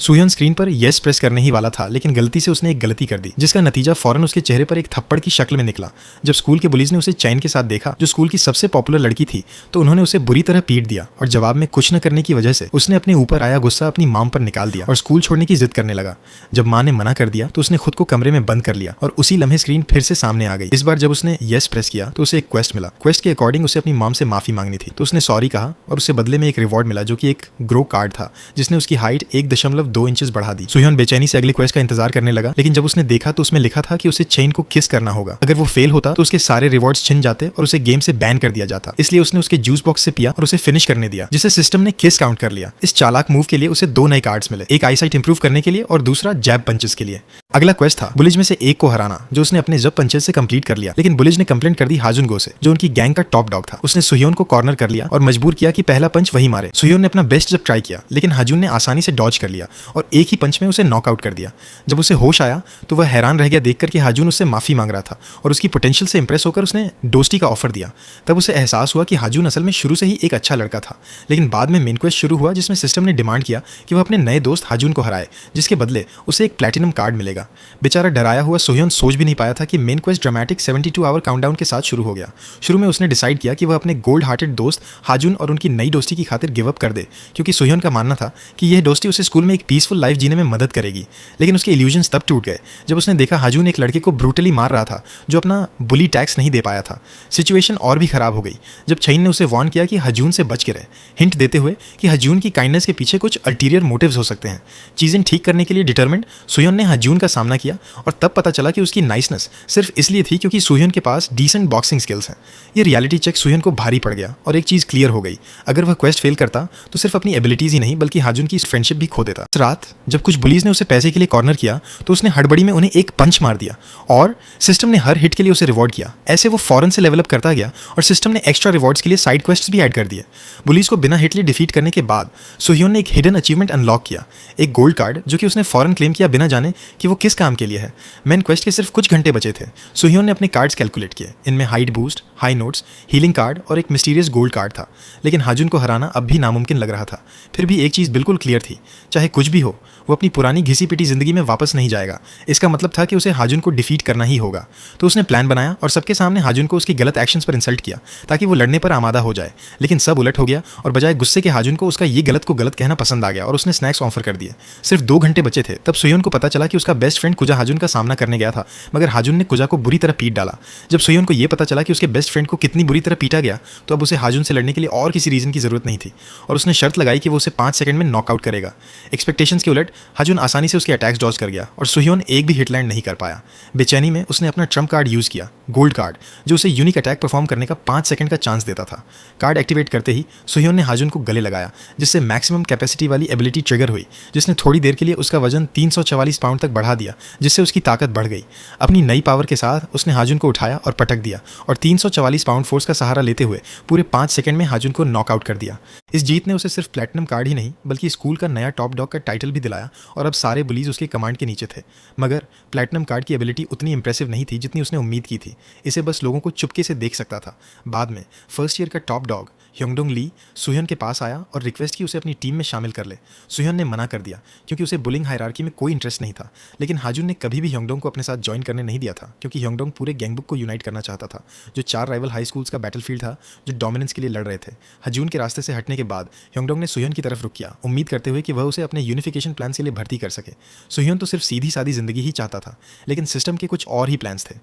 सुयन screen पर yes press करने ही वाला था, लेकिन गलती से उसने एक गलती कर दी, जिसका नतीजा फौरन उसके चेहरे पर एक थप्पड़ की शक्ल में निकला। जब स्कूल के बुलीज ने उसे चैन के साथ देखा, जो स्कूल की सबसे पॉपुलर लड़की थी, तो उन्होंने उसे बुरी तरह पीट दिया और जवाब में कुछ न करने की वजह से उसने अपने ऊपर आया गुस्सा अपनी मां पर निकाल दिया और स्कूल छोड़ने की जिद करने लगा। जब मां ने मना कर दिया तो उसने खुद को कमरे में बंद कर लिया और उसी लम्हे स्क्रीन फिर से सामने आ गई। इस बार जब उसने येस प्रेस किया तो उसे एक क्वेस्ट मिला। क्वेस्ट के अकॉर्डिंग उसे अपनी मां से माफी मांगनी थी, तो उसने सॉरी कहा और उससे बदले में एक रिवॉर्ड मिला, जो कि एक ग्रो कार्ड था, जिसने उसकी हाइट 1.2 इंचेस बढ़ा दी। सुयन बेचैनी से अगली क्वेस्ट का इंतजार करने लगा, लेकिन जब उसने देखा तो उसमें लिखा था कि उसे चेन को किस करना होगा। अगर वो फेल होता तो उसके सारे रिवॉर्ड्स छिन जाते और उसे गेम से बैन कर दिया जाता। इसलिए उसने उसके जूस बॉक्स से पिया और उसे फिनिश करने दिया, जिसे सिस्टम ने किस काउंट कर लिया। इस चालाक मूव के लिए उसे 2 नए कार्ड्स मिले, एक आईसाइट इंप्रूव करने के लिए और दूसरा जैब पंचेस के लिए। अगला क्वेस्ट था बुलिज में से एक को हराना, जो उसने अपने जब पंचेस से कंप्लीट कर लिया, लेकिन बुलिज ने कंप्लेंट कर दी हाजुन गो से, जो उनकी गैंग का टॉप डॉग था। उसने सुयोन को कॉर्नर कर लिया और मजबूर किया कि पहला पंच वही मारे। सुयोन ने अपना बेस्ट जब ट्राई किया, लेकिन हाजुन ने आसानी से डॉज कर लिया और एक ही पंच में उसे नॉकआउट कर दिया। जब उसे होश आया तो वह हैरान रह गया देखकर कि हाजुन उससे माफी मांग रहा था और उसकी पोटेंशियल से इंप्रेस होकर उसने डोस्टी का ऑफर दिया। तब उसे एहसास हुआ कि हाजुन असल में शुरू से ही एक अच्छा लड़का था। लेकिन बाद में मेन क्वेस्ट शुरू हुआ, जिसमें सिस्टम ने डिमांड किया कि वह अपने नए दोस्त हाजुन को हराए, जिसके बदले उसे एक प्लैटिनम कार्ड मिलेगा। बेचारा डराया हुआ सोह्योन सोच भी नहीं पाया था कि main quest dramatic 72 hour countdown के साथ शुरू हो गया। शुरू में उसने डिसाइड किया कि वह अपने गोल्ड हार्टेड दोस्त हाजुन और उनकी नई दोस्ती की खातिर गिव अप कर दे, क्योंकि सोह्योन का मानना था कि यह दोस्ती उसे स्कूल में एक पीसफुल लाइफ जीने में मदद करेगी। लेकिन उसके इल्यूजन्स तब टूट गए जब उसने देखा हाजुन एक लड़के को ब्रूटली मार रहा था, जो अपना बुली टैक्स नहीं दे पाया था। सिचुएशन और भी खराब हो गई जब छैन ने उसे वार्न किया कि हाजुन से बच के रहे, हिंट देते हुए कि हाजुन की काइंडनेस के पीछे कुछ अल्टीरियर मोटिव्स हो सकते हैं। चीजें ठीक करने के लिए डिटरमिन्ड सुयोन ने हाजुन का सामना किया और तब पता चला कि उसकी नाइसनेस सिर्फ इसलिए थी क्योंकि सुयोन के पास डिसेंट बॉक्सिंग स्किल्स हैं। ये रियलिटी चेक सुयोन को भारी पड़ गया और एक चीज क्लियर हो गई, अगर वह क्वेस्ट फेल करता तो सिर्फ अपनी एबिलिटीज ही नहीं बल्कि हाजुन की फ्रेंडशिप भी खो देता। इस रात जब कुछ बुलीज ने उसे पैसे के लिए कॉर्नर किया तो उसने हड़बड़ी में उन्हें एक पंच मार दिया और सिस्टम ने हर हिट के लिए उसे रिवॉर्ड किया। ऐसे वो फौरन से लेवल अप करता गया और सिस्टम ने एक्स्ट्रा रिवॉर्ड्स के लिए साइड क्वेस्ट्स भी ऐड कर दिए। बुलीज को बिना हिट लिए डिफीट करने के बाद सुयोन ने एक हिडन अचीवमेंट अनलॉक किया, एक गोल्ड कार्ड, जो कि उसने फौरन क्लेम किया बिना जाने कि वो किस काम के लिए है। मेन क्वेस्ट के सिर्फ कुछ घंटे बचे थे। सुयोन ने अपने कार्ड्स कैलकुलेट किए, इनमें height boost, high notes, healing card और एक मिस्टीरियस गोल्ड कार्ड था। लेकिन हाजुन को हराना अब भी नामुमकिन लग रहा था। फिर भी एक चीज़ बिल्कुल क्लियर थी, चाहे कुछ भी हो वो अपनी पुरानी घिसी पिटी जिंदगी में वापस नहीं जाएगा। इसका मतलब था कि उसे हाजुन को डिफीट करना ही होगा। तो उसने प्लान बनाया और सबके सामने हाजुन को उसकी गलत एक्शंस पर इंसल्ट किया ताकि वो लड़ने पर आमादा हो जाए। लेकिन सब उलट हो गया और बजाय गुस्से के हाजुन को उसका ये गलत को गलत कहना पसंद आ गया और उसने स्नैक्स ऑफर कर दिए। सिर्फ 2 घंटे बचे थे तब सुयोन को पता चला कि उसका बेस्ट फ्रेंड कुजा हाजुन का सामना करने गया था, मगर हाजुन ने कुजा को बुरी तरह पीट डाला। जब सुयोन को यह पता चला कि उसके बेस्ट फ्रेंड को कितनी बुरी तरह पीटा गया तो अब उसे हाजुन से लड़ने के लिए और किसी रीजन की जरूरत नहीं थी और उसने शर्त लगाई कि वो उसे 5 सेकंड में नॉकआउट करेगा। एक्सपेक्टेशंस के उलट हाजुन आसानी से उसके अटैक्स डॉज कर गया और सुयोन एक भी हिटलैंड नहीं कर पाया। बेचैनी में उसने अपना ट्रम्प कार्ड यूज किया, गोल्ड कार्ड, जो उसे यूनिक अटैक परफॉर्म करने का 5 सेकंड का चांस देता था। कार्ड एक्टिवेट करते ही सुयोन ने हाजुन को गले लगाया, जिससे मैक्सिमम कैपेसिटी वाली एबिलिटी ट्रिगर हुई, जिसने थोड़ी देर के लिए उसका वजन 344 पाउंड तक बढ़ा दिया, जिससे उसकी ताकत बढ़ गई। अपनी नई पावर के साथ उसने हाजुन को उठाया और पटक दिया और 344 पाउंड फोर्स का सहारा लेते हुए पूरे 5 सेकंड में हाजुन को नॉकआउट कर दिया। इस जीत ने उसे सिर्फ प्लैटिनम कार्ड ही नहीं बल्कि स्कूल का नया टॉप डॉग का टाइटल भी दिलाया और अब सारे बुलीज उसके कमांड के नीचे थे। मगर प्लैटिनम कार्ड की एबिलिटी उतनी इंप्रेसिव नहीं थी जितनी उसने उम्मीद की थी। इसे बस लोगों को चुपके से देख सकता था। बाद में फर्स्ट ईयर का टॉप डॉग ह्योंगडोंग ली सुयोन के पास आया और रिक्वेस्ट की उसे अपनी टीम में शामिल कर ले। सुयोन ने मना कर दिया क्योंकि उसे बुलिंग हायरार्की में कोई इंटरेस्ट नहीं था। लेकिन हाजुन ने कभी भी ह्योंगडोंग को अपने साथ ज्वाइन करने नहीं दिया था, क्योंकि ह्योंगडोंग पूरे गैंगबुक को यूनाइट करना चाहता था, जो 4 राइवल हाई स्कूल्स का बैटलफील्ड था जो डोमिनेंस के लिए लड़ रहे थे। हाजुन के रास्ते से हटने के बाद ह्योंगडोंग ने सुयोन की तरफ रुख किया, उम्मीद करते हुए कि वह उसे अपने यूनिफिकेशन प्लान के लिए भर्ती कर सके। सुयोन तो सिर्फ सीधी सादी जिंदगी ही चाहता था, लेकिन सिस्टम के कुछ और ही प्लान्स थे।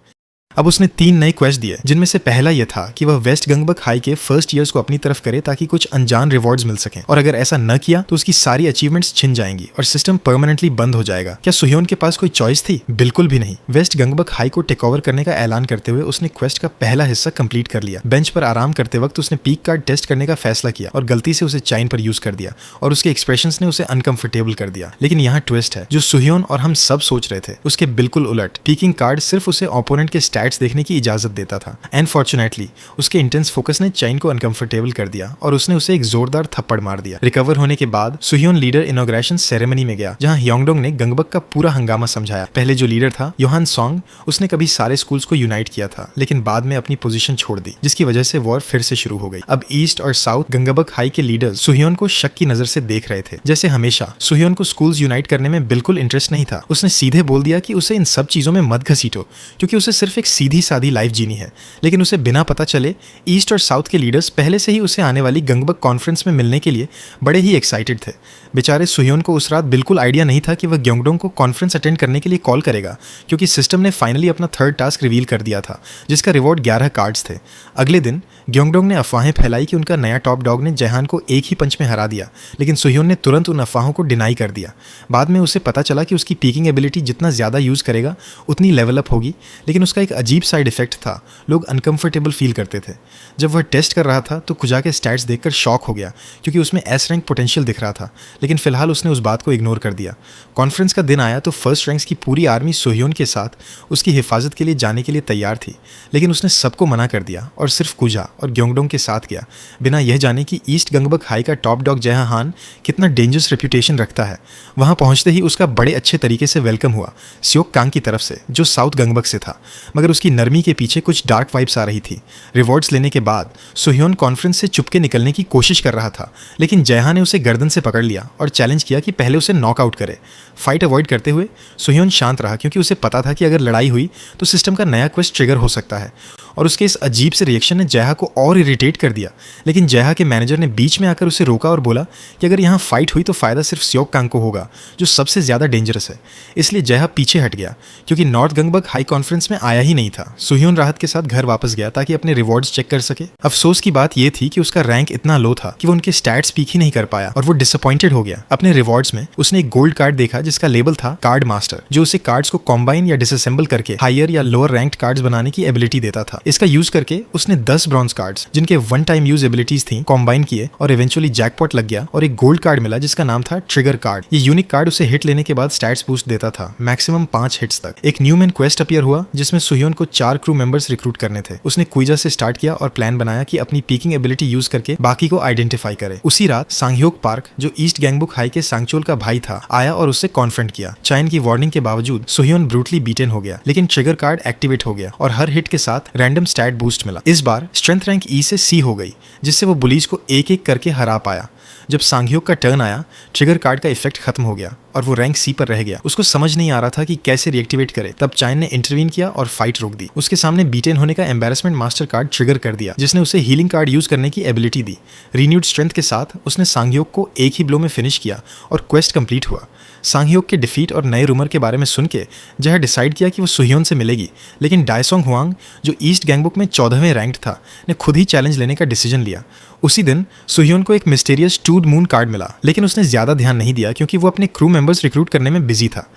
अब उसने 3 नए क्वेस्ट दिए, जिनमें से पहला यह था कि वह वेस्ट गंगबक हाई के फर्स्ट ईयर्स को अपनी तरफ करे ताकि कुछ अनजान रिवॉर्ड्स मिल सकें, और अगर ऐसा न किया तो उसकी सारी अचीवमेंट्स छिन जाएंगी और सिस्टम परमानेंटली बंद हो जाएगा। क्या सुयोन के पास कोई चॉइस थी? बिल्कुल भी नहीं। वेस्ट गंगबक हाई को टेक ओवर करने का ऐलान करते हुए उसने क्वेस्ट का पहला हिस्सा कंप्लीट कर लिया। बेंच पर आराम करते वक्त उसने पीक कार्ड टेस्ट करने का फैसला किया और गलती से उसे चाइन पर यूज कर दिया और उसके एक्सप्रेशंस ने उसे अनकंफर्टेबल कर दिया। लेकिन यहाँ ट्विस्ट है, जो सुयोन और हम सब सोच रहे थे उसके बिल्कुल उलट। पीकिंग कार्ड सिर्फ उसे ओपोनेंट के स्टैट्स देखने की इजाजत देता था। अनफॉर्चुनेटली उसके इंटेंस फोकस ने चैन को अनकंफर्टेबल कर दिया और उसने उसे एक जोरदार थप्पड़ मार दिया। रिकवर होने के बाद सुहियोन लीडर इनॉग्रेशन सेरेमनी में गया, जहां ह्योंगडोंग ने गंगबक का पूरा हंगामा समझाया। पहले जो लीडर था योहान सॉन्ग, उसने कभी सारे स्कूल्स को यूनाइट किया था, लेकिन बाद में अपनी पोजीशन छोड़ दी, जिसकी वजह से वॉर फिर से शुरू हो गई। अब ईस्ट और साउथ गंगबक हाई के लीडर्स सुहियोन को शक की नजर से देख रहे थे। जैसे हमेशा सुहियोन को स्कूल्स यूनाइट करने में बिल्कुल इंटरेस्ट नहीं था। उसने सीधे बोल दिया कि उसे इन सब चीजों में मत घसीटो, क्योंकि उसे सिर्फ एक सीधी सादी लाइफ जीनी है। लेकिन उसे बिना पता चले ईस्ट और साउथ के लीडर्स पहले से ही उसे आने वाली गंगबक कॉन्फ्रेंस में मिलने के लिए बड़े ही एक्साइटेड थे। बेचारे सुहियोन को उस रात बिल्कुल आइडिया नहीं था कि वह ग्योंगडोंग को कॉन्फ्रेंस अटेंड करने के लिए कॉल करेगा, क्योंकि सिस्टम ने फाइनली अपना थर्ड टास्क रिवील कर दिया था, जिसका रिवॉर्ड 11 कार्ड्स थे। अगले दिन ग्योंगडोंग ने अफवाहें फैलाई कि उनका नया टॉप डॉग ने जयहान को एक ही पंच में हरा दिया, लेकिन सुहियोन ने तुरंत उन अफवाहों को डिनाई कर दिया। बाद में उसे पता चला कि उसकी पीकिंग एबिलिटी जितना ज़्यादा यूज़ करेगा उतनी लेवल अप होगी, लेकिन उसका एक अजीब साइड इफेक्ट था। लोग अनकंफर्टेबल फील करते थे। जब वह टेस्ट कर रहा था तो खुजा के स्टैट्स देखकर शॉक हो गया, क्योंकि उसमें एस रैंक पोटेंशियल दिख रहा था, लेकिन फिलहाल उसने उस बात को इग्नोर कर दिया। कॉन्फ्रेंस का दिन आया तो फर्स्ट रैंक्स की पूरी आर्मी सुहियोन के साथ उसकी हिफाजत के लिए जाने के लिए तैयार थी, लेकिन उसने सबको मना कर दिया और सिर्फ खुजा और ग्योंगडोंग के साथ गया, बिना यह जाने कि ईस्ट गंगबक हाई का टॉप डॉग जयहान कितना डेंजरस रेप्यूटेशन रखता है। वहां पहुंचते ही उसका बड़े अच्छे तरीके से वेलकम हुआ स्योक कांग की तरफ से, जो साउथ गंगबक से था, मगर उसकी नरमी के पीछे कुछ डार्क वाइब्स आ रही थी। रिवॉर्ड्स लेने के बाद सुहियोन कॉन्फ्रेंस से चुपके निकलने की कोशिश कर रहा था, लेकिन जयहान ने उसे गर्दन से पकड़ लिया और चैलेंज किया कि पहले उसे नॉकआउट करे। फाइट अवॉइड करते हुए सुहियोन शांत रहा, क्योंकि उसे पता था कि अगर लड़ाई हुई तो सिस्टम का नया क्वेस्ट ट्रिगर हो सकता है, और उसके इस अजीब से रिएक्शन ने जयहा को और इरिटेट कर दिया। लेकिन जयहा के मैनेजर ने बीच में आकर उसे रोका और बोला कि अगर यहाँ फाइट हुई तो फायदा सिर्फ स्योक कांग को होगा, जो सबसे ज्यादा डेंजरस है। इसलिए जयहा पीछे हट गया, क्योंकि नॉर्थ गंगबक हाई कॉन्फ्रेंस में आया ही नहीं था। सुहियोन राहत के साथ घर वापस गया ताकि अपने रिवॉर्ड्स चेक कर सके। अफसोस की बात यह थी कि उसका रैंक इतना लो था कि वो उनके स्टैट्स पीक ही नहीं कर पाया, और वो डिसअपॉइंटेड हो गया। अपने रिवॉर्ड्स में उसने एक गोल्ड कार्ड देखा जिसका लेबल था कार्ड मास्टर, जो उसे कार्ड्स को कॉम्बाइन या डिसअसेंबल करके हायर या लोअर रैंक्ड कार्ड्स बनाने की एबिलिटी देता था। इसका यूज करके उसने 10 ब्रॉन्ज कार्ड्स, जिनके वन टाइम यूज एबिलिटीज थी, कॉम्बाइन किए और इवेंचुअली जैकपॉट लग गया और एक गोल्ड कार्ड मिला जिसका नाम था ट्रिगर कार्ड। ये यूनिक कार्ड उसे हिट लेने के बाद स्टैट्स बूस्ट देता था, मैक्सिमम 5 हिट्स तक। एक न्यू मैन क्वेस्ट अपीयर हुआ जिसमें सुहियोन को 4 क्रू मेंबर्स रिक्रूट करने थे। उसने क्विजा से स्टार्ट किया और प्लान बनाया कि अपनी पीकिंग एबिलिटी यूज करके बाकी को आइडेंटिफाई करे। उसी रात सांगह्योक पार्क, जो ईस्ट गैंगबुक हाई के सांगचोल का भाई था, आया और उससे कॉन्फ्रंट किया। चाइन की वार्निंग के बावजूद सुहियोन ब्रूटली बीटन हो गया, लेकिन ट्रिगर कार्ड एक्टिवेट हो गया और हर हिट के साथ रैंडम स्टैट बूस्ट मिला। इस बार स्ट्रेंथ रैंक ई से सी हो गई, जिससे वो बुलीज को एक एक करके हरा पाया। जब सांगह्योक का टर्न आया, ट्रिगर कार्ड का इफेक्ट खत्म हो गया और वो रैंक सी पर रह गया। उसको समझ नहीं आ रहा था कि कैसे रिएक्टिवेट करे। तब चाइन ने इंटरवीन किया और फाइट रोक दी। उसके सामने बीटेन होने का एम्बैरेसमेंट मास्टर कार्ड ट्रिगर कर दिया, जिसने उसे हीलिंग कार्ड यूज करने की एबिलिटी दी। रीन्यूड स्ट्रेंथ के साथ उसने सांगह्योक को एक ही ब्लो में फिनिश किया और क्वेस्ट कंप्लीट हुआ। सांगह्योक के डिफीट और नए रूमर के बारे में सुन के जह डिसाइड किया कि वो सुहियोन से मिलेगी, लेकिन डायसोंग हुआंग, जो ईस्ट गैंगबुक में 14वें रैंक्ड था, ने खुद ही चैलेंज लेने का डिसीजन लिया। उसी दिन सुहियोन को एक मिस्टीरियस टूड मून कार्ड मिला, लेकिन उसने ज्यादा ध्यान नहीं दिया क्योंकि वो अपने क्रू मेंबर्स रिक्रूट करने में बिजी था।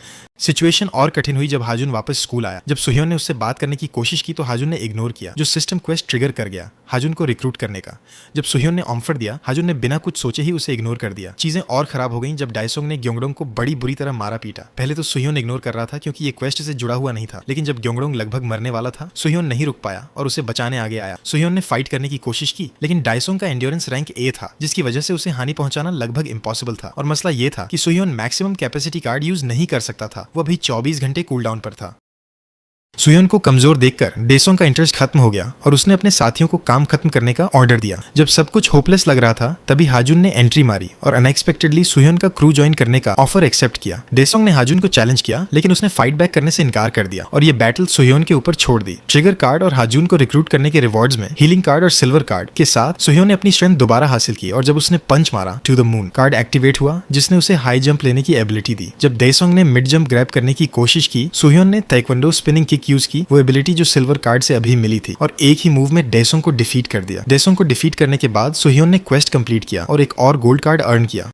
सिचुएशन और कठिन हुई जब हाजुन वापस स्कूल आया। जब सुहियोन ने उससे बात करने की कोशिश की तो हाजुन ने इग्नोर किया, जो सिस्टम क्वेस्ट ट्रिगर कर गया हाजुन को रिक्रूट करने का। जब सुहियोन ने ऑफर दिया, हाजुन ने बिना कुछ सोचे ही उसे इग्नोर कर दिया। चीजें और खराब हो गईं जब डायसोंग ने ग्योंगडोंग को बड़ी बुरी तरह मारा पीटा। पहले तो सुहियोन इग्नोर कर रहा था क्योंकि ये क्वेस्ट से जुड़ा हुआ नहीं था, लेकिन जब ग्योंगडोंग लगभग मरने वाला था, सुहियोन नहीं रुक पाया और उसे बचाने आगे आया। सुहियोन ने फाइट करने की कोशिश की, लेकिन डायसोंग का एंड्योरेंस रैंक ए था, जिसकी वजह से उसे हानि पहुंचाना लगभग इम्पॉसिबल था। और मसला ये था कि सुहियोन मैक्सिमम कैपेसिटी कार्ड यूज नहीं कर सकता था, वो अभी 24 घंटे कूलडाउन पर था। सुहियोन को कमजोर देखकर डेसोंग का इंटरेस्ट खत्म हो गया और उसने अपने साथियों को काम खत्म करने का ऑर्डर दिया। जब सब कुछ होपलेस लग रहा था, तभी हाजुन ने एंट्री मारी और अनएक्सपेक्टेडली सुहियोन का क्रू ज्वाइन करने का ऑफर एक्सेप्ट किया। डेसोंग ने हाजुन को चैलेंज किया, लेकिन उसने फाइट बैक करने से इनकार कर दिया और ये बैटल सुहियोन के ऊपर छोड़ दी। ट्रिगर कार्ड और हाजुन को रिक्रूट करने के रिवॉर्ड्स में हीलिंग कार्ड और सिल्वर कार्ड के साथ सुहियोन ने अपनी स्ट्रेंथ दोबारा हासिल की और जब उसने पंच मारा, to the moon card activate हुआ, जिसने उसे हाई जंप लेने की एबिलिटी दी। जब डेसोंग ने मिड जंप ग्रैब करने की कोशिश की, सुहियोन ने ताइक्वांडो स्पिनिंग किक यूज की, वो एबिलिटी जो सिल्वर कार्ड से अभी मिली थी, और एक ही मूव में डेसोंग को डिफीट कर दिया। डेसोंग को डिफीट करने के बाद सुहियोन ने क्वेस्ट कंप्लीट किया और एक और गोल्ड कार्ड अर्न किया।